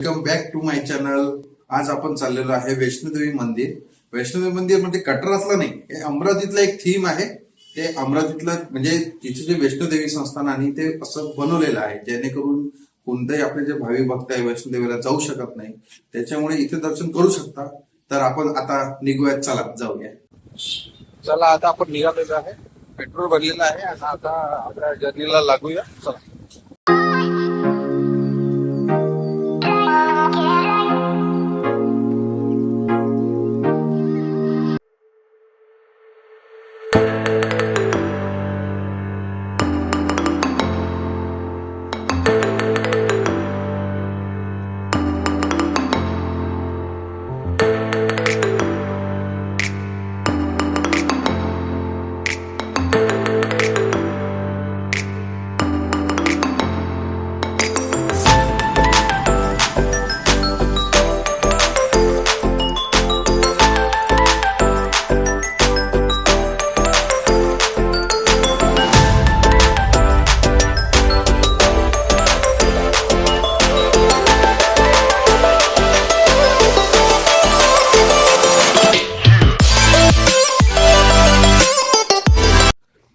Welcome back to my channel. आज आपण चाललेलो आहे वैष्णोदेवी मंदिर. वैष्णोदेवी मंदिर म्हणजे कटरातलं नाही, हे अमरावतीतलं एक थीम आहे. ते अमरावतीतलं म्हणजे तिथे जे वैष्णोदेवी संस्थान आणि ते असं बनवलेलं आहे जेणेकरून कोणताही आपले जे भावी भक्त आहे वैष्णोदेवीला जाऊ शकत नाही, त्याच्यामुळे इथे दर्शन करू शकता. तर आपण आता निघूयात, चला जाऊया. चला आता आपण निघालेलो आहे, पेट्रोल भरलेलं आहे आणि आता आपल्या जर्नीला लागूया. चला.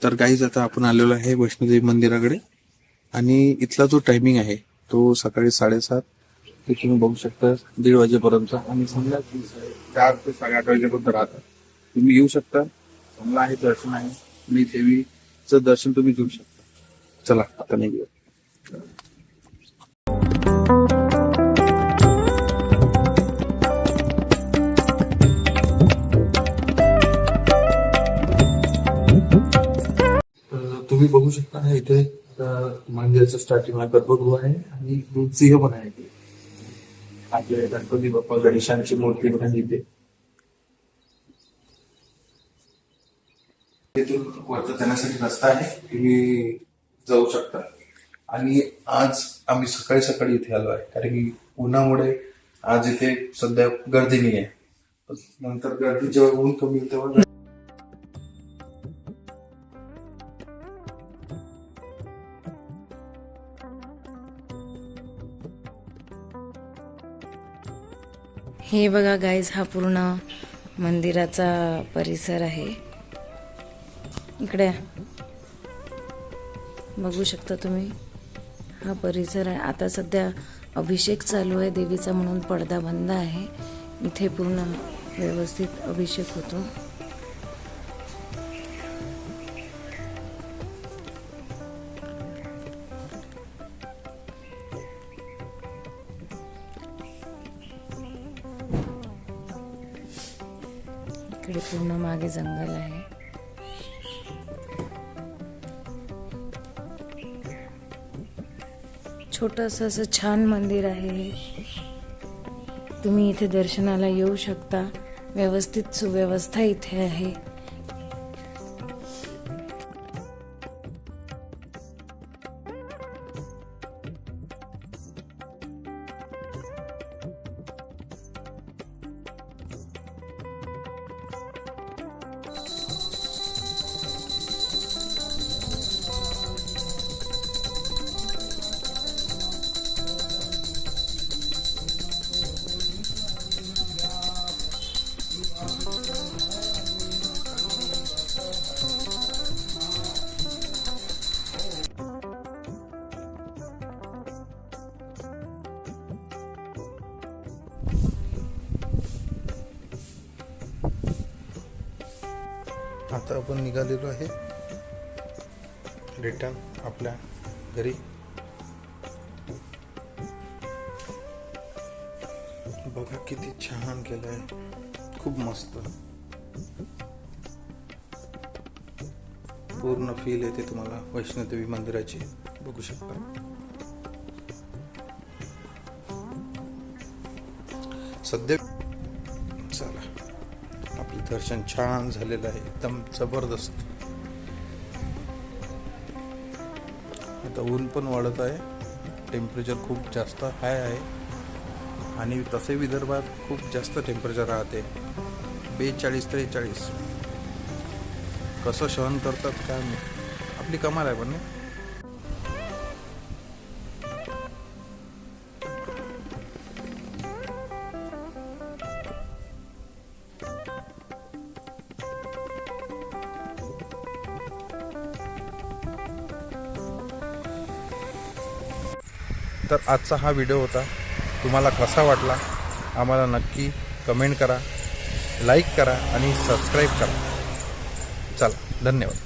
तर गाईज आता आपण आलेलो आहे वैष्णोदेवी मंदिराकडे आणि इथला जो टायमिंग आहे तो सकाळी 7:30 ते तुम्ही बघू शकता 1:30 वाजेपर्यंत आणि संध्याकाळी 4 ते 8:30 वाजेपर्यंत राहतात. तुम्ही येऊ शकता, चांगलं आहे, दर्शन आहे आणि देवीचं दर्शन तुम्ही घेऊ शकता. चला आता निघूया. तुम्ही बघू शकता इथे मंदिराचं स्टार्टिंगला गर्भगृह आहे आणि सिंह पण आहे. आपले गणपती बाप्पा गणेशांची मूर्ती पण आहे इथे. तिथून वरती जाण्यासाठी रस्ता आहे, तुम्ही जाऊ शकता. आणि आज आम्ही सकाळी सकाळी इथे आलो आहे कारण की उन्हामुळे आज इथे सध्या गर्दी नाही आहे. नंतर गर्दी जेव्हा ऊन कमी होईल तेव्हा हे बघा गाईज, हा पूर्ण मंदिराचा परिसर आहे. इकडे बघू शकता तुम्ही, हा परिसर आहे. आता सध्या अभिषेक चालू आहे देवीचा, म्हणून पडदा बंद आहे. इथे पूर्ण व्यवस्थित अभिषेक होतो. इकडे पूर्ण मागे जंगल आहे. छोटंसं असं छान मंदिर आहे. तुम्ही इथे दर्शनाला येऊ शकता. व्यवस्थित सुव्यवस्था इथे आहे. आता आपण निघालेलो आहे रिटर्न आपल्या घरी. बघा किती छान केलंय, खूप मस्त. पूर्ण फील येते तुम्हाला वैष्णोदेवी मंदिराची, बघू शकता. सध्या चला, आपलं दर्शन छान झालेलं आहे, एकदम जबरदस्त. आता ऊन पण वाढत आहे, टेम्परेचर खूप जास्त हाय आहे आणि तसे विदर्भात खूप जास्त टेम्परेचर राहते, 42-43. कसं सहन करतात काय माहिती, आपली कमाल आहे. पण तर आजचा हा व्हिडिओ होता. तुम्हाला कसा वाटला आम्हाला नक्की कमेंट करा, लाईक करा आणि सबस्क्राईब करा. चला, धन्यवाद.